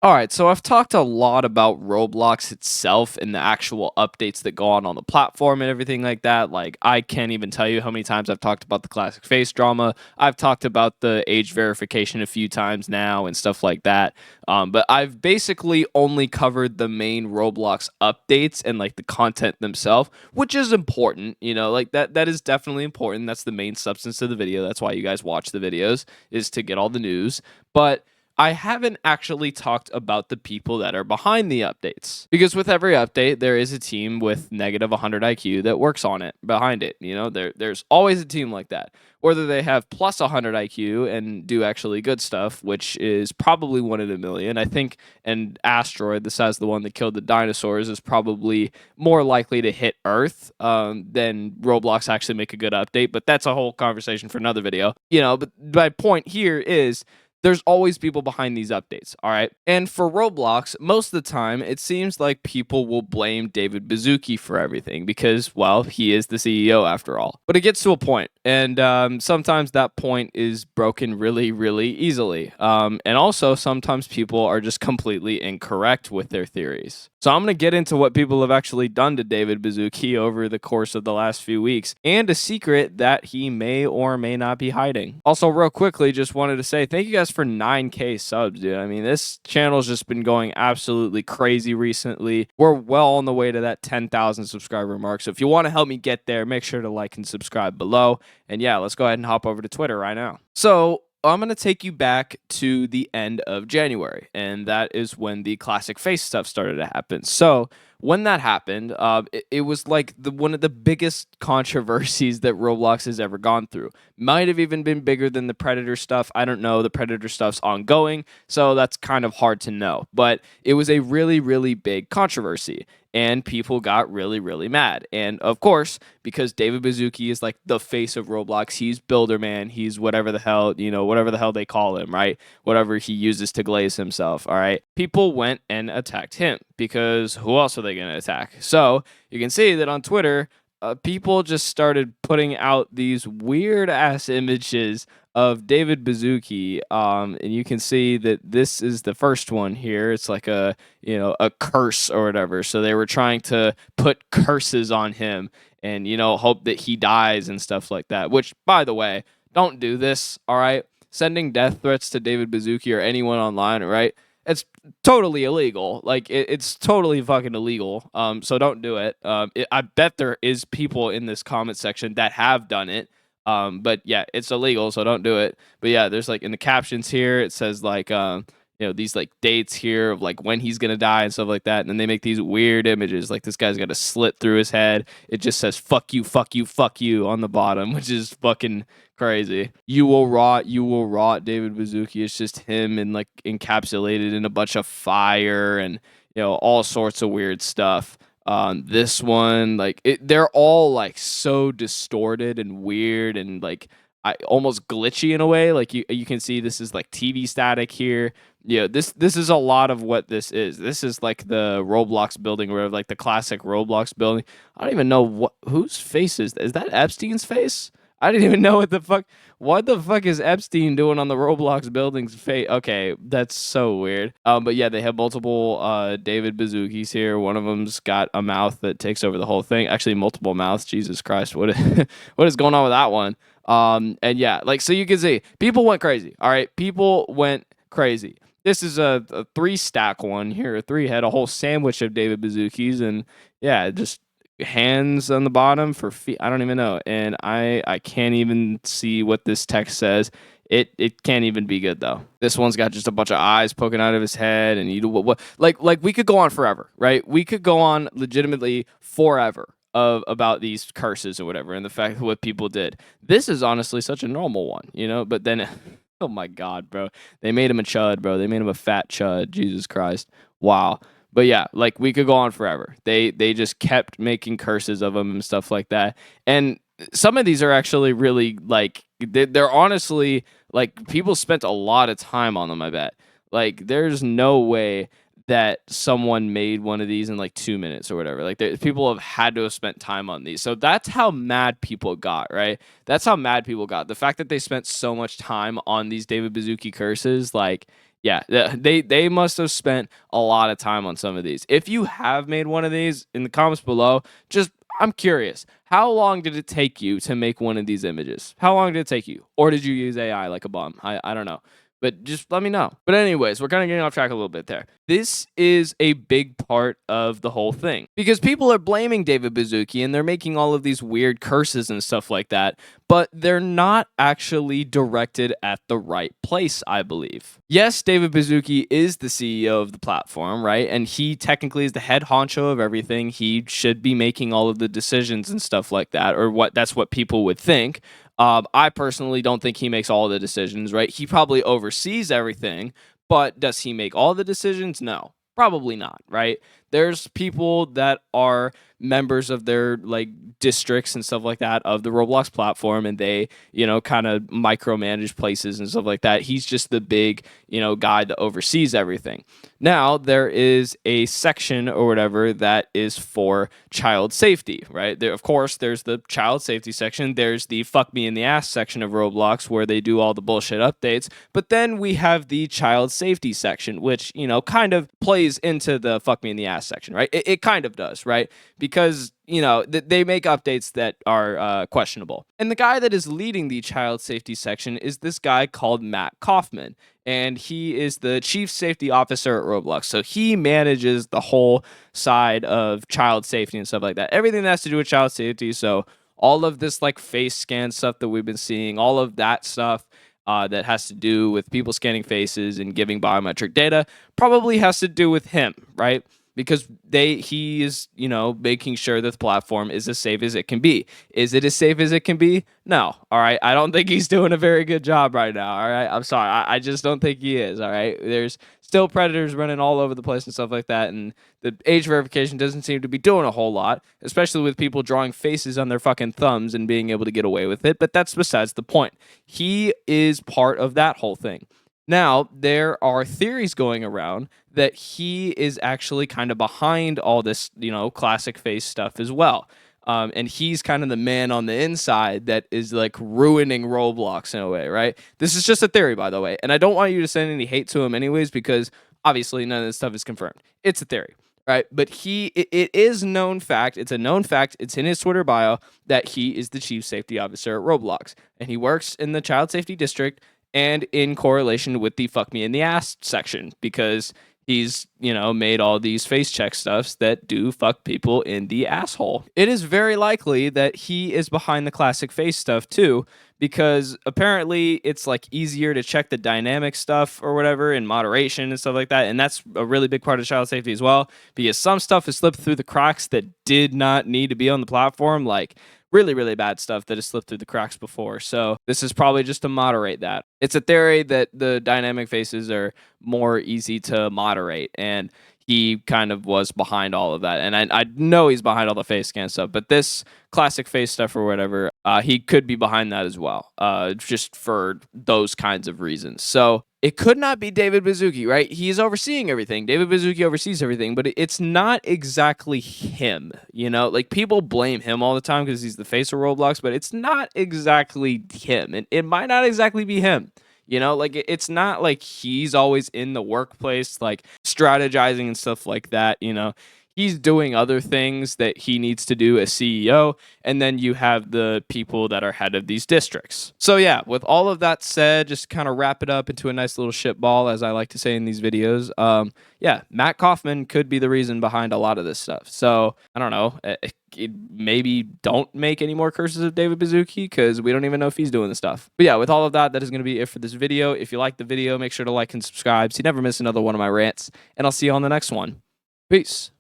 All right, so I've talked a lot about Roblox itself and the actual updates that go on the platform and everything like that. Like, I can't even tell you how many times I've talked about the classic face drama. I've talked about the age verification a few times now and stuff like that. But I've basically only covered the main Roblox updates and like the content themselves, which is important. Like that is definitely important. That's the main substance of the video. That's why you guys watch the videos, is to get all the news. But I haven't actually talked about the people that are behind the updates, because with every update there is a team with negative 100 IQ that works on it behind it. There's always a team like that. Whether they have plus 100 IQ and do actually good stuff, which is probably 1 in a million, I think. An asteroid the size of the one that killed the dinosaurs is probably more likely to hit Earth than Roblox actually make a good update. But that's a whole conversation for another video. But my point here is there's always people behind these updates, all right? And for Roblox, most of the time, it seems like people will blame David Baszucki for everything because, well, he is the CEO after all. But it gets to a point, and sometimes that point is broken really, really easily. And also, sometimes people are just completely incorrect with their theories. So I'm going to get into what people have actually done to David Baszucki over the course of the last few weeks, and a secret that he may or may not be hiding. Also, real quickly, just wanted to say thank you guys for 9K subs, dude. I mean, this channel's just been going absolutely crazy recently. We're well on the way to that 10,000 subscriber mark. So if you want to help me get there, make sure to like and subscribe below. And yeah, let's go ahead and hop over to Twitter right now. So I'm going to take you back to the end of January, and that is when the classic face stuff started to happen. So when that happened, it was like one of the biggest controversies that Roblox has ever gone through. Might have even been bigger than the Predator stuff. I don't know. The Predator stuff's ongoing, so that's kind of hard to know. But it was a really, really big controversy, and people got really, really mad. And of course, because David Baszucki is like the face of Roblox, he's Builder Man, he's whatever the hell, whatever the hell they call him, right? Whatever he uses to glaze himself, all right? People went and attacked him because who else are they going to attack? So you can see that on Twitter, people just started putting out these weird ass images of David Baszucki, and you can see that this is the first one here. It's like a curse or whatever. So they were trying to put curses on him and hope that he dies and stuff like that. Which, by the way, don't do this. All right, sending death threats to David Baszucki or anyone online, right? It's totally illegal. Like it's totally fucking illegal. So don't do it. I bet there is people in this comment section that have done it. But yeah, it's illegal, so don't do it. But yeah, there's like in the captions here, it says like these like dates here of like when he's gonna die and stuff like that. And then they make these weird images, like this guy's got a slit through his head. It just says fuck you, fuck you, fuck you on the bottom, which is fucking crazy. You will rot, David Baszucki. It's just him and like encapsulated in a bunch of fire and all sorts of weird stuff. This one, like they're all like so distorted and weird and like almost glitchy in a way. Like you can see this is like TV static here. This is a lot of what this is. This is like the Roblox building, or like the classic Roblox building. I don't even know whose face is that Epstein's face? I didn't even know what the fuck is Epstein doing on the Roblox building's face. Okay, that's so weird. But yeah, they have multiple David Bazooki's here. One of them's got a mouth that takes over the whole thing. Actually, multiple mouths. Jesus Christ, what what is going on with that one? And yeah, like so you can see people went crazy. All right, people went crazy. This is a 3-stack one here. Had a whole sandwich of David Bazooki's, and yeah, just hands on the bottom for feet. I don't even know, and I can't even see what this text says. It can't even be good though. This one's got just a bunch of eyes poking out of his head, and like we could go on forever, right? We could go on legitimately forever of about these curses or whatever, and the fact that what people did. This is honestly such a normal one, but then. Oh my God, bro. They made him a chud, bro. They made him a fat chud. Jesus Christ. Wow. But yeah, like we could go on forever. They just kept making curses of him and stuff like that. And some of these are actually really like they're honestly like people spent a lot of time on them, I bet. Like there's no way that someone made one of these in like 2 minutes or whatever. Like people have had to have spent time on these. So that's how mad people got, right? That's how mad people got. The fact that they spent so much time on these David Baszucki curses, like Yeah, they must have spent a lot of time on some of these. If you have made one of these, in the comments below, just I'm curious, how long did it take you to make one of these images? How long did it take you? Or did you use AI like a bum? I don't know. But just let me know. But anyways, we're kind of getting off track a little bit there. This is a big part of the whole thing because people are blaming David Baszucki and they're making all of these weird curses and stuff like that, but they're not actually directed at the right place, I believe. Yes, David Baszucki is the CEO of the platform, right? And he technically is the head honcho of everything. He should be making all of the decisions and stuff like that, or that's what people would think. I personally don't think he makes all the decisions, right? He probably oversees everything, but does he make all the decisions? No, probably not, right? There's people that are members of their like districts and stuff like that of the Roblox platform, and they, kind of micromanage places and stuff like that. He's just the big, guy that oversees everything. Now, there is a section or whatever that is for child safety, right? There, of course, there's the child safety section. There's the fuck me in the ass section of Roblox where they do all the bullshit updates. But then we have the child safety section, which, kind of plays into the fuck me in the ass section, right? It kind of does, right? Because they make updates that are questionable. And the guy that is leading the child safety section is this guy called Matt Kaufman. And he is the chief safety officer at Roblox. So he manages the whole side of child safety and stuff like that. Everything that has to do with child safety. So all of this like face scan stuff that we've been seeing, all of that stuff that has to do with people scanning faces and giving biometric data probably has to do with him, right? Because he is, making sure that the platform is as safe as it can be. Is it as safe as it can be? No. All right. I don't think he's doing a very good job right now. All right. I'm sorry. I just don't think he is. All right. There's still predators running all over the place and stuff like that. And the age verification doesn't seem to be doing a whole lot, especially with people drawing faces on their fucking thumbs and being able to get away with it. But that's besides the point. He is part of that whole thing. Now, there are theories going around that he is actually kind of behind all this, classic face stuff as well. And he's kind of the man on the inside that is like ruining Roblox in a way, right? This is just a theory, by the way. And I don't want you to send any hate to him anyways, because obviously none of this stuff is confirmed. It's a theory, right? But it is known fact. It's a known fact. It's in his Twitter bio that he is the chief safety officer at Roblox. And he works in the child safety district and in correlation with the fuck me in the ass section because he's, made all these face check stuffs that do fuck people in the asshole. It is very likely that he is behind the classic face stuff too, because apparently it's like easier to check the dynamic stuff or whatever in moderation and stuff like that. And that's a really big part of child safety as well, because some stuff has slipped through the cracks that did not need to be on the platform, like really, really bad stuff that has slipped through the cracks before. So this is probably just to moderate that. It's a theory that the dynamic faces are more easy to moderate, and he kind of was behind all of that. And I know he's behind all the face scan stuff, but this classic face stuff or whatever, he could be behind that as well, just for those kinds of reasons. So it could not be David Baszucki, right? He's overseeing everything. David Baszucki oversees everything, but it's not exactly him, Like, people blame him all the time because he's the face of Roblox, but it's not exactly him. And it might not exactly be him. Like it's not like he's always in the workplace, like strategizing and stuff like that. He's doing other things that he needs to do as CEO. And then you have the people that are head of these districts. So yeah, with all of that said, just kind of wrap it up into a nice little shit ball, as I like to say in these videos. Yeah, Matt Kaufman could be the reason behind a lot of this stuff. So I don't know. Maybe don't make any more curses of David Baszucki because we don't even know if he's doing the stuff. But yeah, with all of that, that is going to be it for this video. If you like the video, make sure to like and subscribe so you never miss another one of my rants. And I'll see you on the next one. Peace.